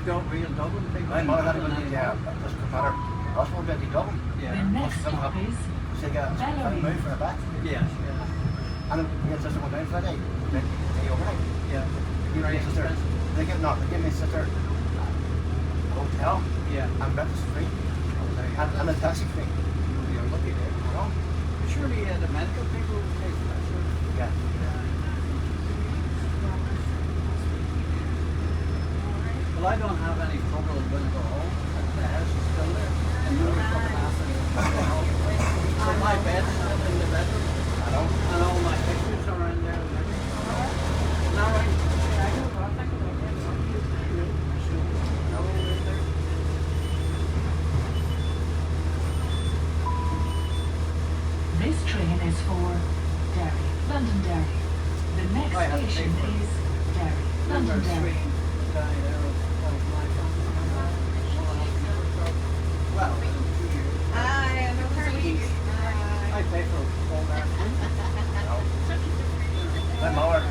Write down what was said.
real Dublin people. My mother had a good idea. Just come matter. Hospital bed in Dublin. The Yeah. next stop is She got a move for her back. Yes, yeah. And we had sister went down Friday. They overnight. Yeah. Give me Very a sister. expensive. They give me a sister a hotel Yeah. and breakfast free and a taxi free. You're lucky there. You know? Surely the medical people would pay for that, surely. Yeah. Well, I don't have any trouble when I go home. The house is still there. And you only fucking ask me to go home. So my bed's still in the bedroom. I know. And all my pictures are in there. And everything. Now, right? Yeah, I know. I think about it. this train is for Derry, London Derry. The next I have to station pay for it. is Derry, Number London Derry. 3, the guy there of my family. Well, 2 years. I pay for all that. My mother,